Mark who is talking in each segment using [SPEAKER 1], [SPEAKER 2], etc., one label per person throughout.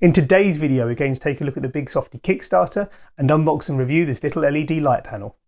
[SPEAKER 1] In today's video, we're going to take a look at the Bigsofti Kickstarter and unbox and review this little LED light panel.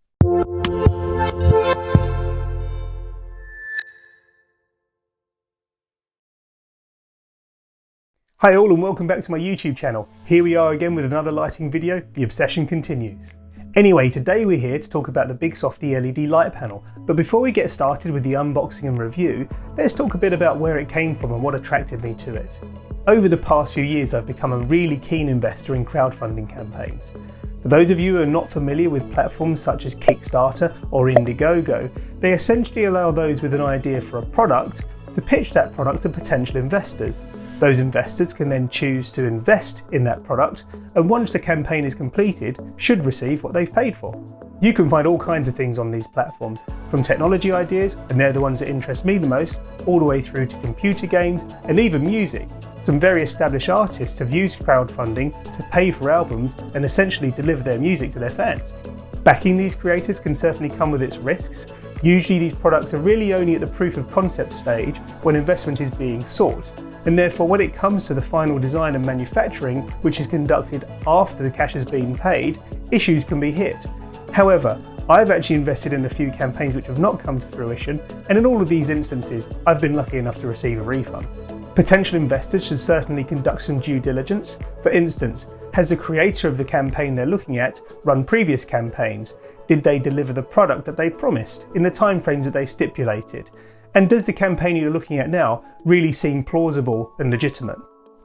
[SPEAKER 1] Hi all and welcome back to my YouTube channel. Here we are again with another lighting video. The obsession continues. Anyway, today we're here to talk about the Bigsofti LED light panel, but before we get started with the unboxing and review, let's talk a bit about where it came from and what attracted me to it. Over the past few years, I've become a really keen investor in crowdfunding campaigns. For those of you who are not familiar with platforms such as Kickstarter or Indiegogo, they essentially allow those with an idea for a product to pitch that product to potential investors. Those investors can then choose to invest in that product, and once the campaign is completed, should receive what they've paid for. You can find all kinds of things on these platforms, from technology ideas, and they're the ones that interest me the most, all the way through to computer games and even music. Some very established artists have used crowdfunding to pay for albums and essentially deliver their music to their fans. Backing these creators can certainly come with its risks. Usually these products are really only at the proof of concept stage when investment is being sought. And therefore when it comes to the final design and manufacturing, which is conducted after the cash has been paid, issues can be hit. However, I've actually invested in a few campaigns which have not come to fruition, and in all of these instances, I've been lucky enough to receive a refund. Potential investors should certainly conduct some due diligence. For instance, has the creator of the campaign they're looking at run previous campaigns? Did they deliver the product that they promised in the timeframes that they stipulated? And does the campaign you're looking at now really seem plausible and legitimate?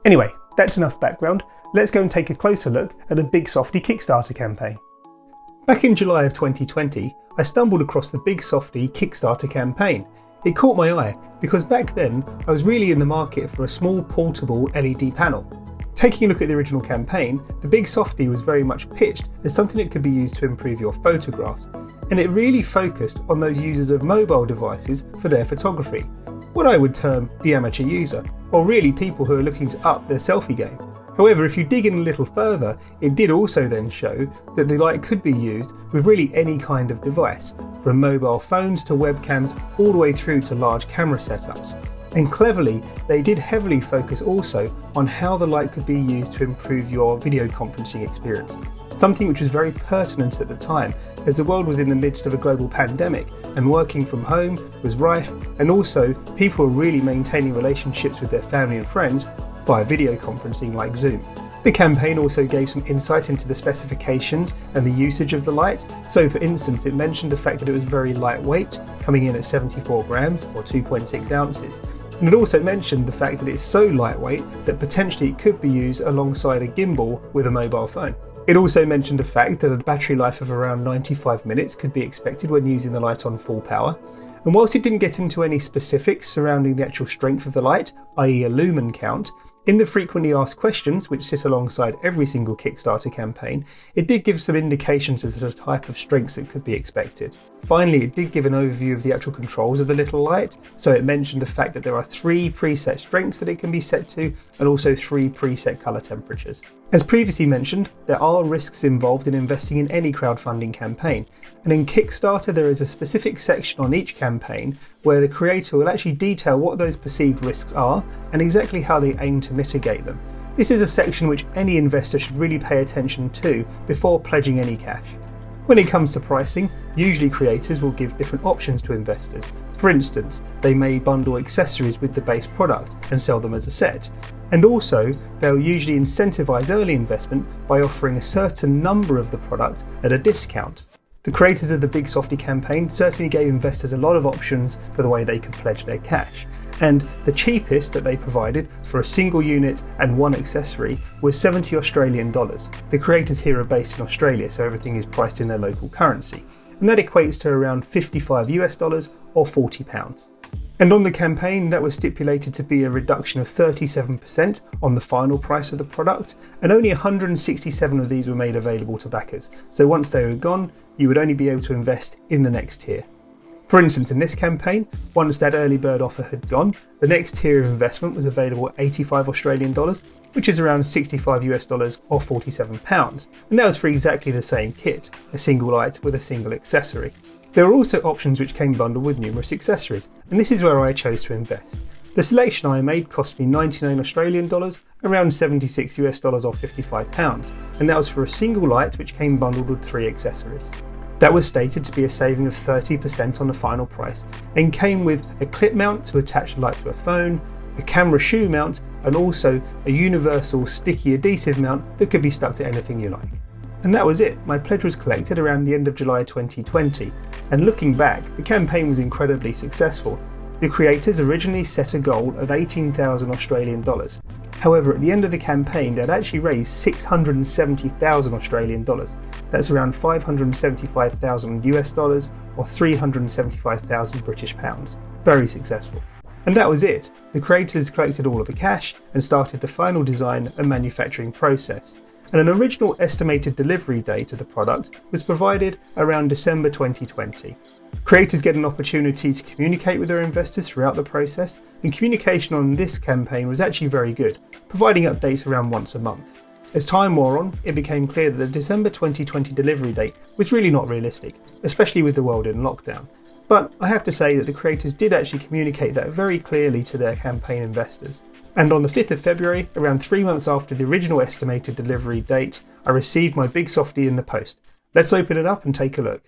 [SPEAKER 1] Anyway, that's enough background. Let's go and take a closer look at the Bigsofti Kickstarter campaign. Back in July of 2020, I stumbled across the Bigsofti Kickstarter campaign. It caught my eye because back then I was really in the market for a small portable LED panel. Taking a look at the original campaign, the Bigsofti was very much pitched as something that could be used to improve your photographs, and it really focused on those users of mobile devices for their photography, what I would term the amateur user, or really people who are looking to up their selfie game. However, if you dig in a little further, it did also then show that the light could be used with really any kind of device, from mobile phones to webcams all the way through to large camera setups. And cleverly, they did heavily focus also on how the light could be used to improve your video conferencing experience, something which was very pertinent at the time as the world was in the midst of a global pandemic and working from home was rife, and also people were really maintaining relationships with their family and friends via video conferencing like Zoom. The campaign also gave some insight into the specifications and the usage of the light. So for instance, it mentioned the fact that it was very lightweight, coming in at 74 grams or 2.6 ounces. And it also mentioned the fact that it's so lightweight that potentially it could be used alongside a gimbal with a mobile phone. It also mentioned the fact that a battery life of around 95 minutes could be expected when using the light on full power. And whilst it didn't get into any specifics surrounding the actual strength of the light, i.e. a lumen count, in the frequently asked questions, which sit alongside every single Kickstarter campaign, it did give some indications as to the type of strengths that could be expected. Finally, it did give an overview of the actual controls of the little light, so it mentioned the fact that there are 3 preset strengths that it can be set to, and also 3 preset colour temperatures. As previously mentioned, there are risks involved in investing in any crowdfunding campaign, and in Kickstarter there is a specific section on each campaign where the creator will actually detail what those perceived risks are and exactly how they aim to mitigate them. This is a section which any investor should really pay attention to before pledging any cash. When it comes to pricing, usually creators will give different options to investors. For instance, they may bundle accessories with the base product and sell them as a set. And also, they'll usually incentivize early investment by offering a certain number of the product at a discount. The creators of the Bigsofti campaign certainly gave investors a lot of options for the way they could pledge their cash. And the cheapest that they provided for a single unit and 1 accessory was 70 Australian dollars. The creators here are based in Australia, so everything is priced in their local currency. And that equates to around 55 US dollars or 40 pounds. And on the campaign, that was stipulated to be a reduction of 37% on the final price of the product, and only 167 of these were made available to backers. So once they were gone, you would only be able to invest in the next tier. For instance, in this campaign, once that early bird offer had gone, the next tier of investment was available at 85 Australian dollars, which is around 65 US dollars or 47 pounds. And that was for exactly the same kit, a single light with a single accessory. There are also options which came bundled with numerous accessories, and this is where I chose to invest. The selection I made cost me 99 Australian dollars, around 76 US dollars or £55, and that was for a single light which came bundled with 3 accessories. That was stated to be a saving of 30% on the final price and came with a clip mount to attach the light to a phone, a camera shoe mount, and also a universal sticky adhesive mount that could be stuck to anything you like. And that was it. My pledge was collected around the end of July 2020, and looking back, the campaign was incredibly successful. The creators originally set a goal of 18,000 Australian dollars. However, at the end of the campaign, they'd actually raised 670,000 Australian dollars. That's around 575,000 US dollars or 375,000 British pounds. Very successful. And that was it. The creators collected all of the cash and started the final design and manufacturing process. And an original estimated delivery date of the product was provided around December 2020. Creators get an opportunity to communicate with their investors throughout the process, and communication on this campaign was actually very good, providing updates around once a month. As time wore on, it became clear that the December 2020 delivery date was really not realistic, especially with the world in lockdown. But I have to say that the creators did actually communicate that very clearly to their campaign investors. And on the 5th of February, around 3 months after the original estimated delivery date, I received my Bigsofti in the post. Let's open it up and take a look.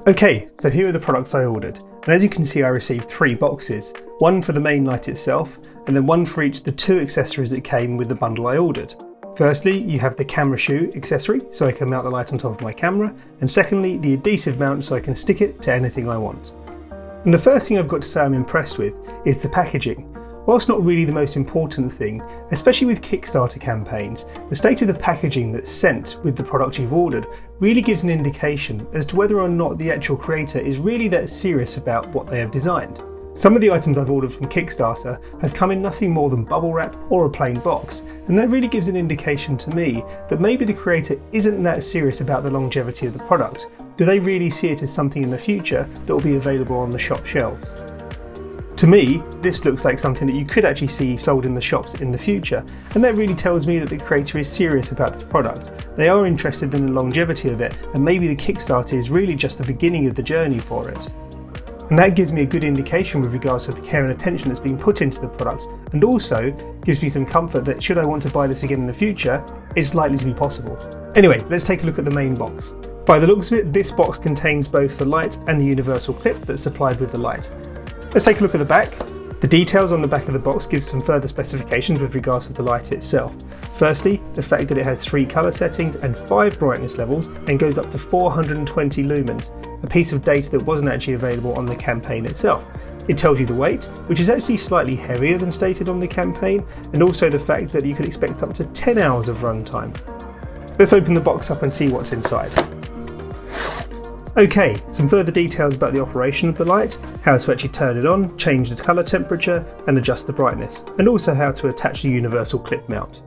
[SPEAKER 1] Okay, so here are the products I ordered, and as you can see I received 3 boxes, one for the main light itself, and then one for each of the 2 accessories that came with the bundle I ordered. Firstly, you have the camera shoe accessory, so I can mount the light on top of my camera, and secondly, the adhesive mount so I can stick it to anything I want. And the first thing I've got to say I'm impressed with is the packaging. Whilst not really the most important thing, especially with Kickstarter campaigns, the state of the packaging that's sent with the product you've ordered really gives an indication as to whether or not the actual creator is really that serious about what they have designed. Some of the items I've ordered from Kickstarter have come in nothing more than bubble wrap or a plain box, and that really gives an indication to me that maybe the creator isn't that serious about the longevity of the product. Do they really see it as something in the future that will be available on the shop shelves? To me, this looks like something that you could actually see sold in the shops in the future, and that really tells me that the creator is serious about this product. They are interested in the longevity of it, and maybe the Kickstarter is really just the beginning of the journey for it. And that gives me a good indication with regards to the care and attention that's being put into the product, and also gives me some comfort that should I want to buy this again in the future, it's likely to be possible. Anyway, let's take a look at the main box. By the looks of it, this box contains both the light and the universal clip that's supplied with the light. Let's take a look at the back. The details on the back of the box give some further specifications with regards to the light itself. Firstly, the fact that it has 3 colour settings and 5 brightness levels and goes up to 420 lumens, a piece of data that wasn't actually available on the campaign itself. It tells you the weight, which is actually slightly heavier than stated on the campaign, and also the fact that you can expect up to 10 hours of runtime. Let's open the box up and see what's inside. Okay, some further details about the operation of the light, how to actually turn it on, change the colour temperature and adjust the brightness, and also how to attach the universal clip mount.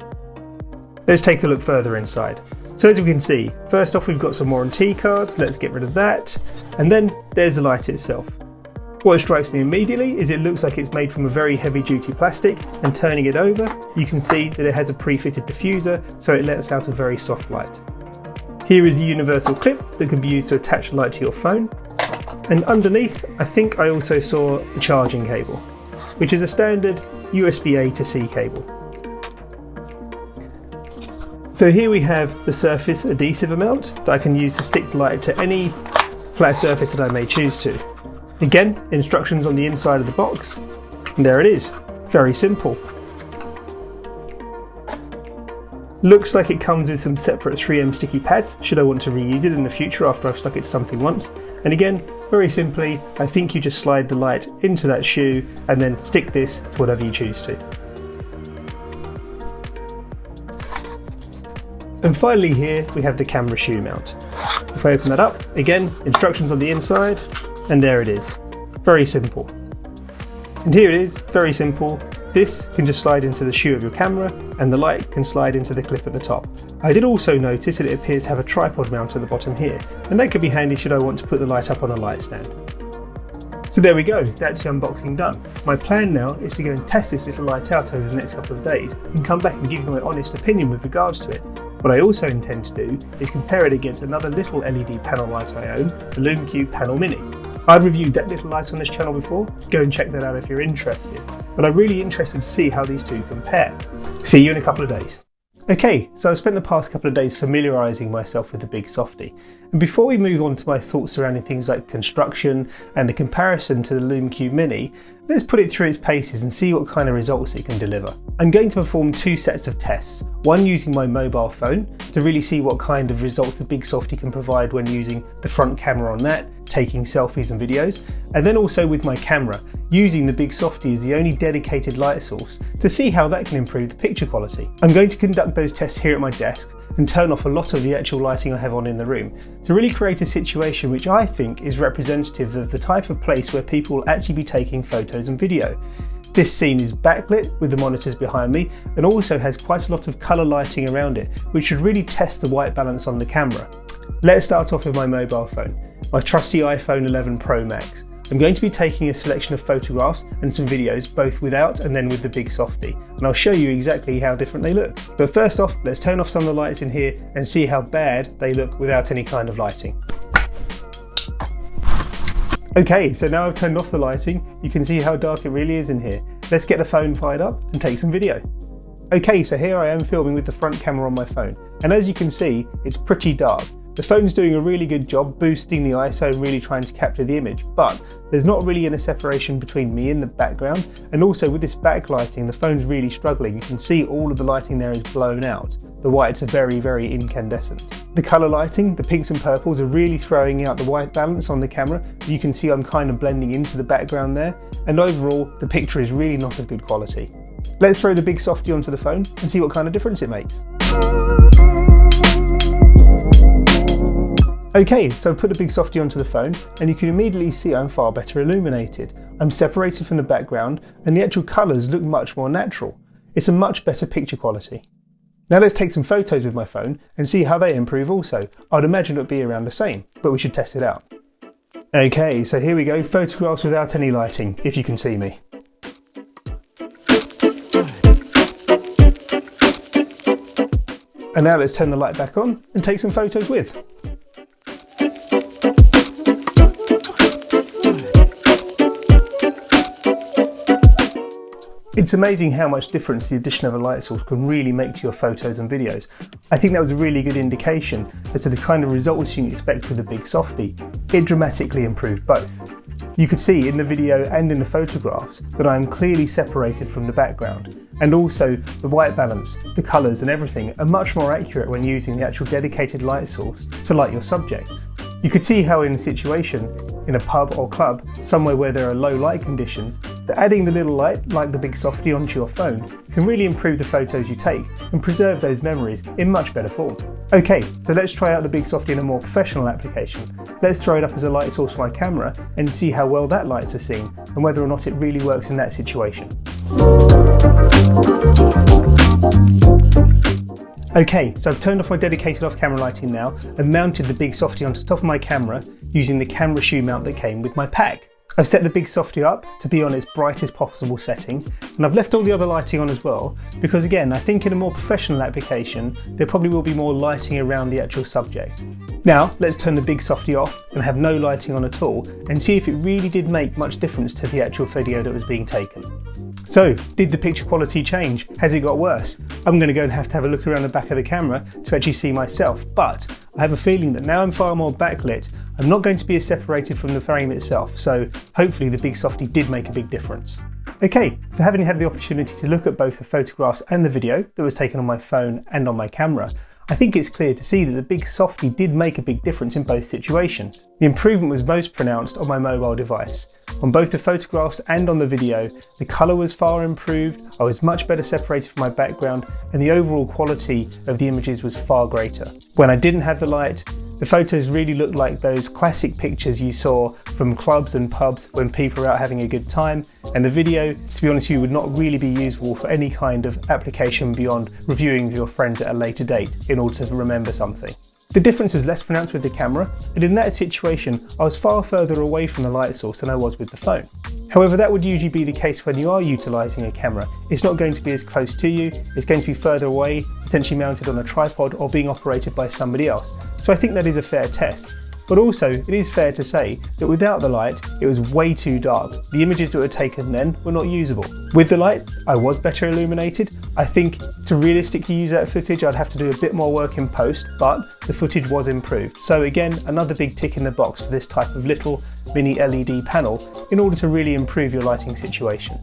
[SPEAKER 1] Let's take a look further inside. So as we can see, first off we've got some warranty cards, let's get rid of that, and then there's the light itself. What strikes me immediately is it looks like it's made from a very heavy duty plastic, and turning it over you can see that it has a pre-fitted diffuser so it lets out a very soft light. Here is a universal clip that can be used to attach the light to your phone, and underneath I think I also saw a charging cable, which is a standard USB-A to C cable. So here we have the surface adhesive amount that I can use to stick the light to any flat surface that I may choose to. Again, instructions on the inside of the box, and there it is, very simple. Looks like it comes with some separate 3M sticky pads should I want to reuse it in the future after I've stuck it to something once. And again, very simply, I think you just slide the light into that shoe and then stick this to whatever you choose to. And finally here we have the camera shoe mount. If I open that up, again, instructions on the inside, and there it is. Very simple. And here it is, very simple. This can just slide into the shoe of your camera, and the light can slide into the clip at the top. I did also notice that it appears to have a tripod mount at the bottom here, and that could be handy should I want to put the light up on a light stand. So there we go, that's the unboxing done. My plan now is to go and test this little light out over the next couple of days, and come back and give you my honest opinion with regards to it. What I also intend to do is compare it against another little LED panel light I own, the Lume Cube Panel Mini. I've reviewed that little light on this channel before, go and check that out if you're interested, but I'm really interested to see how these two compare. See you in a couple of days. Okay, so I've spent the past couple of days familiarising myself with the Bigsofti, and before we move on to my thoughts surrounding things like construction and the comparison to the Lume Cube Mini, let's put it through its paces and see what kind of results it can deliver. I'm going to perform two sets of tests, one using my mobile phone to really see what kind of results the Bigsofti can provide when using the front camera on that, taking selfies and videos, and then also with my camera, using the Bigsofti as the only dedicated light source to see how that can improve the picture quality. I'm going to conduct those tests here at my desk and turn off a lot of the actual lighting I have on in the room to really create a situation which I think is representative of the type of place where people will actually be taking photos and video. This scene is backlit with the monitors behind me and also has quite a lot of colour lighting around it, which should really test the white balance on the camera. Let's start off with my mobile phone, my trusty iPhone 11 Pro Max. I'm going to be taking a selection of photographs and some videos, both without and then with the Bigsofti, and I'll show you exactly how different they look. But first off, let's turn off some of the lights in here and see how bad they look without any kind of lighting. Okay, so now I've turned off the lighting, you can see how dark it really is in here. Let's get the phone fired up and take some video. Okay, so here I am filming with the front camera on my phone, and as you can see, it's pretty dark. The phone's doing a really good job boosting the ISO and really trying to capture the image, but there's not really any separation between me and the background, and also with this backlighting the phone's really struggling. You can see all of the lighting there is blown out. The whites are very, very incandescent. The colour lighting, the pinks and purples, are really throwing out the white balance on the camera. You can see I'm kind of blending into the background there, and overall the picture is really not of good quality. Let's throw the Bigsofti onto the phone and see what kind of difference it makes. Okay, so I put the Bigsofti onto the phone and you can immediately see I'm far better illuminated. I'm separated from the background and the actual colours look much more natural. It's a much better picture quality. Now let's take some photos with my phone and see how they improve also. I'd imagine it would be around the same, but we should test it out. Okay, so here we go, photographs without any lighting, if you can see me. And now let's turn the light back on and take some photos with. It's amazing how much difference the addition of a light source can really make to your photos and videos. I think that was a really good indication as to the kind of results you can expect with the Bigsofti. It dramatically improved both. You could see in the video and in the photographs that I am clearly separated from the background, and also the white balance, the colours and everything are much more accurate when using the actual dedicated light source to light your subjects. You could see how in a situation, in a pub or club, somewhere where there are low light conditions, that adding the little light, like the Bigsofti, onto your phone can really improve the photos you take and preserve those memories in much better form. Okay, so let's try out the Bigsofti in a more professional application. Let's throw it up as a light source for my camera and see how well that lights a scene and whether or not it really works in that situation. Okay, so I've turned off my dedicated off-camera lighting now and mounted the Bigsofti onto the top of my camera using the camera shoe mount that came with my pack. I've set the Bigsofti up to be on its brightest possible setting, and I've left all the other lighting on as well because, again, I think in a more professional application there probably will be more lighting around the actual subject. Now let's turn the Bigsofti off and have no lighting on at all and see if it really did make much difference to the actual video that was being taken. So, did the picture quality change? Has it got worse? I'm going to go and have a look around the back of the camera to actually see myself, but I have a feeling that now I'm far more backlit, I'm not going to be as separated from the frame itself, so hopefully the Bigsofti did make a big difference. Okay, so having had the opportunity to look at both the photographs and the video that was taken on my phone and on my camera, I think it's clear to see that the Bigsofti did make a big difference in both situations. The improvement was most pronounced on my mobile device. On both the photographs and on the video, the colour was far improved, I was much better separated from my background, and the overall quality of the images was far greater. When I didn't have the light, the photos really looked like those classic pictures you saw from clubs and pubs when people are out having a good time, and the video, to be honest with you, would not really be useful for any kind of application beyond reviewing with your friends at a later date in order to remember something. The difference was less pronounced with the camera, and in that situation I was far further away from the light source than I was with the phone. However, that would usually be the case when you are utilising a camera. It's not going to be as close to you, it's going to be further away, potentially mounted on a tripod or being operated by somebody else. So I think that is a fair test. But also, it is fair to say that without the light, it was way too dark. The images that were taken then were not usable. With the light, I was better illuminated. I think to realistically use that footage, I'd have to do a bit more work in post, but the footage was improved. So again, another big tick in the box for this type of little mini LED panel in order to really improve your lighting situation.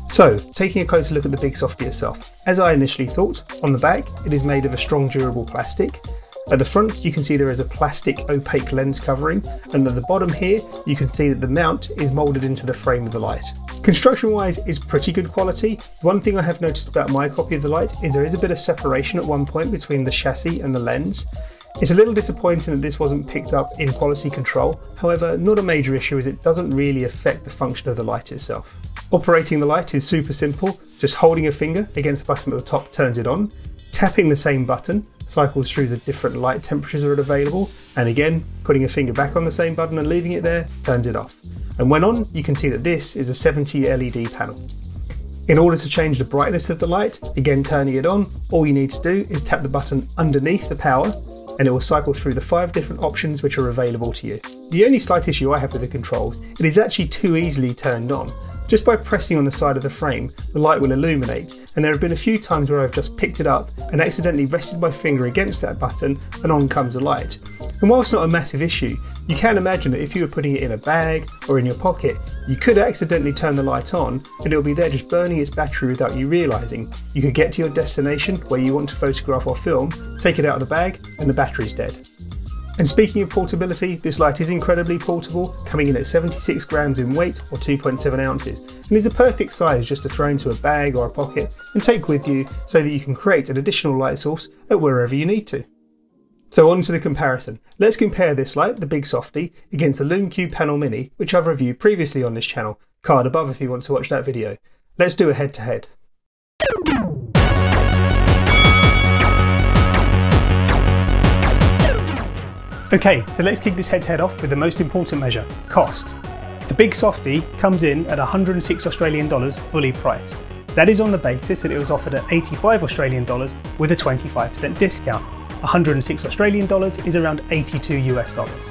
[SPEAKER 1] So, taking a closer look at the Bigsofti itself. As I initially thought, on the back it is made of a strong durable plastic. At the front you can see there is a plastic opaque lens covering, and at the bottom here you can see that the mount is moulded into the frame of the light. Construction wise is pretty good quality. One thing I have noticed about my copy of the light is there is a bit of separation at one point between the chassis and the lens. It's a little disappointing that this wasn't picked up in quality control, however not a major issue as it doesn't really affect the function of the light itself. Operating the light is super simple, just holding a finger against the button at the top turns it on, tapping the same button cycles through the different light temperatures that are available, and again putting a finger back on the same button and leaving it there turns it off. And when on, you can see that this is a 70 LED panel. In order to change the brightness of the light, again turning it on, all you need to do is tap the button underneath the power and it will cycle through the 5 different options which are available to you. The only slight issue I have with the controls, it is actually too easily turned on. Just by pressing on the side of the frame, the light will illuminate, and there have been a few times where I've just picked it up and accidentally rested my finger against that button and on comes the light. And whilst not a massive issue, you can imagine that if you were putting it in a bag or in your pocket, you could accidentally turn the light on and it'll be there just burning its battery without you realising. You could get to your destination where you want to photograph or film, take it out of the bag and the battery's dead. And speaking of portability, this light is incredibly portable, coming in at 76 grams in weight or 2.7 ounces, and is a perfect size just to throw into a bag or a pocket and take with you so that you can create an additional light source at wherever you need to. So on to the comparison. Let's compare this light, the Bigsofti, against the Lume Cube Panel Mini, which I've reviewed previously on this channel, card above if you want to watch that video. Let's do a head to head. Okay, so let's kick this head-to-head off with the most important measure, cost. The Bigsofti comes in at $106 Australian fully priced. That is on the basis that it was offered at $85 Australian with a 25% discount. $106 Australian is around 82 US dollars.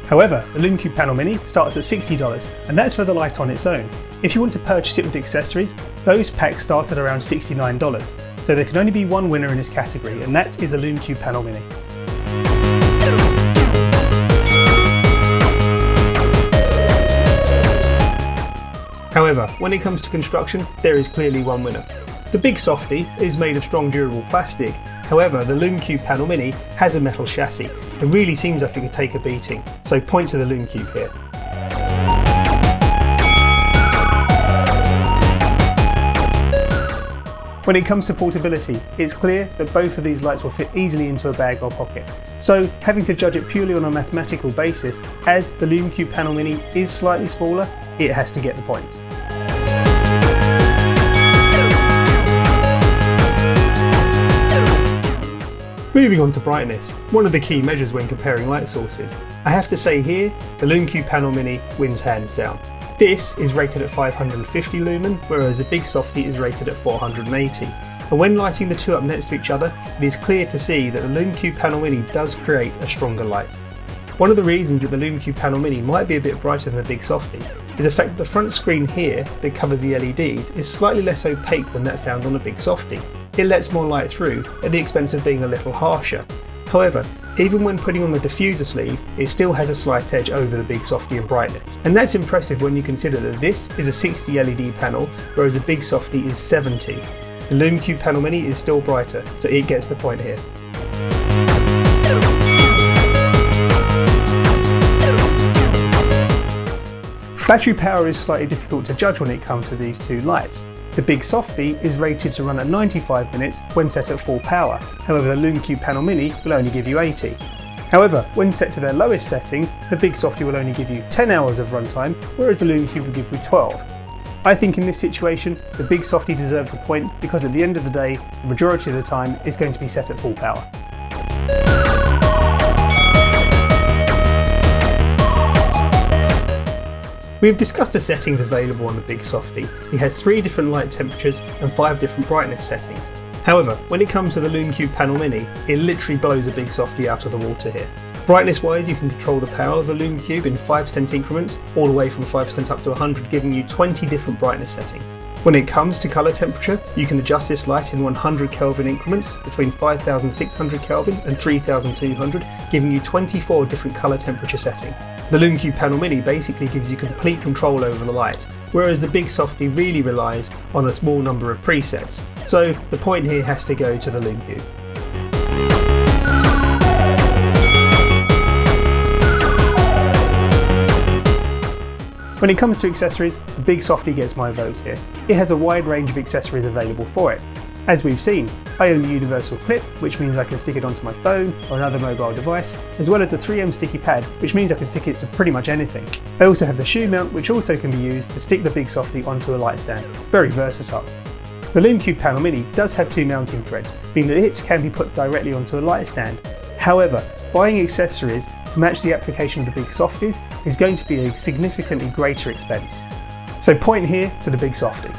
[SPEAKER 1] However, the Lume Cube Panel Mini starts at $60, and that's for the light on its own. If you want to purchase it with accessories, those packs start at around $69, so there can only be one winner in this category, and that is the Lume Cube Panel Mini. However, when it comes to construction, there is clearly one winner. The Bigsofti is made of strong durable plastic, however the Lume Cube Panel Mini has a metal chassis. It really seems like it could take a beating, so point to the Lume Cube here. When it comes to portability, it's clear that both of these lights will fit easily into a bag or pocket. So, having to judge it purely on a mathematical basis, as the Lume Cube Panel Mini is slightly smaller, it has to get the point. Moving on to brightness, one of the key measures when comparing light sources. I have to say here, the Lume Cube Panel Mini wins hands down. This is rated at 550 lumen, whereas the Bigsofti is rated at 480. And when lighting the two up next to each other, it is clear to see that the Lume Cube Panel Mini does create a stronger light. One of the reasons that the Lume Cube Panel Mini might be a bit brighter than the Bigsofti is the fact that the front screen here that covers the LEDs is slightly less opaque than that found on the Bigsofti. It lets more light through at the expense of being a little harsher. However, even when putting on the diffuser sleeve, it still has a slight edge over the Bigsofti in brightness. And that's impressive when you consider that this is a 60 LED panel, whereas the Bigsofti is 70. The Lume Cube Panel Mini is still brighter, so it gets the point here. Battery power is slightly difficult to judge when it comes to these two lights. The Bigsofti is rated to run at 95 minutes when set at full power, however the Lume Cube Panel Mini will only give you 80. However, when set to their lowest settings, the Bigsofti will only give you 10 hours of runtime, whereas the Lume Cube will give you 12. I think in this situation, the Bigsofti deserves the point because at the end of the day, the majority of the time it's going to be set at full power. We have discussed the settings available on the Bigsofti. It has 3 different light temperatures and 5 different brightness settings. However, when it comes to the Lume Cube Panel Mini, it literally blows the Bigsofti out of the water here. Brightness wise, you can control the power of the Lume Cube in 5% increments, all the way from 5% up to 100, giving you 20 different brightness settings. When it comes to colour temperature, you can adjust this light in 100 Kelvin increments between 5600 Kelvin and 3200, giving you 24 different colour temperature settings. The Lume Cube Panel Mini basically gives you complete control over the light, whereas the Bigsofti really relies on a small number of presets. So the point here has to go to the Lume Cube. When it comes to accessories, the Bigsofti gets my vote here. It has a wide range of accessories available for it. As we've seen, I own the universal clip, which means I can stick it onto my phone or another mobile device, as well as the 3M sticky pad, which means I can stick it to pretty much anything. I also have the shoe mount, which also can be used to stick the Bigsofti onto a light stand. Very versatile. The Lume Cube Panel Mini does have two mounting threads, meaning that it can be put directly onto a light stand. However, buying accessories to match the application of the Bigsoftis is going to be a significantly greater expense. So point here to the Bigsofti.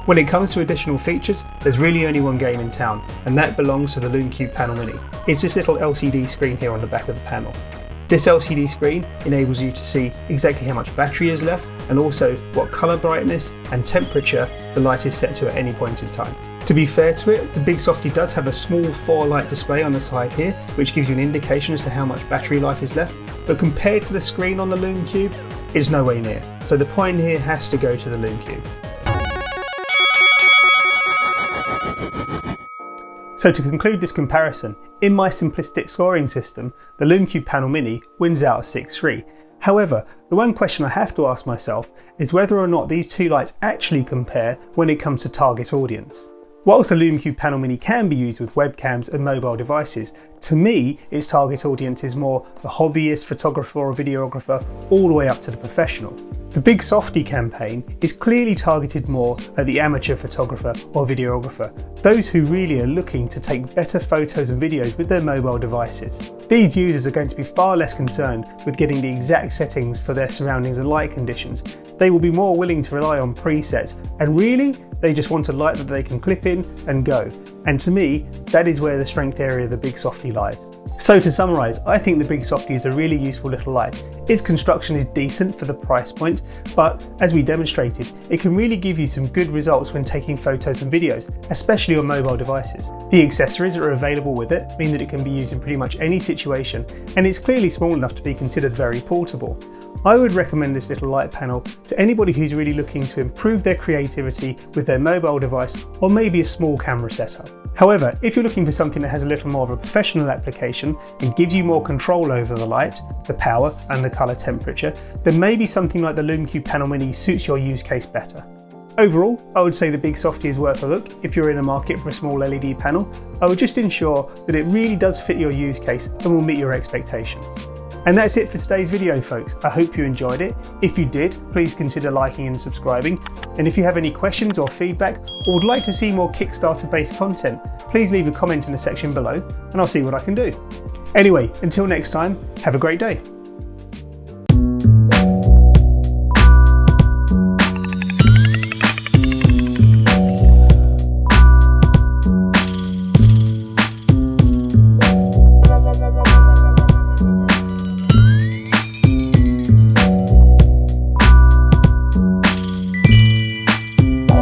[SPEAKER 1] When it comes to additional features, there's really only one game in town, and that belongs to the Lume Cube Panel Mini. It's this little LCD screen here on the back of the panel. This LCD screen enables you to see exactly how much battery is left and also what colour brightness and temperature the light is set to at any point in time. To be fair to it, the Bigsofti does have a small 4-light display on the side here, which gives you an indication as to how much battery life is left, but compared to the screen on the Lume Cube, it's nowhere near. So the point here has to go to the Lume Cube. So to conclude this comparison, in my simplistic scoring system, the Lume Cube Panel Mini wins out a 6-3. However, the one question I have to ask myself is whether or not these two lights actually compare when it comes to target audience. Whilst the Lume Cube Panel Mini can be used with webcams and mobile devices, to me its target audience is more the hobbyist photographer or videographer all the way up to the professional. The Bigsofti campaign is clearly targeted more at the amateur photographer or videographer, those who really are looking to take better photos and videos with their mobile devices. These users are going to be far less concerned with getting the exact settings for their surroundings and light conditions. They will be more willing to rely on presets, and really they just want a light that they can clip in and go. And to me, that is where the strength area of the Bigsofti lies. So to summarise, I think the Bigsofti is a really useful little light. Its construction is decent for the price point, but as we demonstrated, it can really give you some good results when taking photos and videos, especially on mobile devices. The accessories that are available with it mean that it can be used in pretty much any situation, and it's clearly small enough to be considered very portable. I would recommend this little light panel to anybody who's really looking to improve their creativity with their mobile device or maybe a small camera setup. However, if you're looking for something that has a little more of a professional application and gives you more control over the light, the power and the colour temperature, then maybe something like the Lume Cube Panel Mini suits your use case better. Overall, I would say the Bigsofti is worth a look if you're in a market for a small LED panel. I would just ensure that it really does fit your use case and will meet your expectations. And that's it for today's video, folks. I hope you enjoyed it. If you did, please consider liking and subscribing. And if you have any questions or feedback or would like to see more Kickstarter based content, please leave a comment in the section below and I'll see what I can do. Anyway, until next time, have a great day.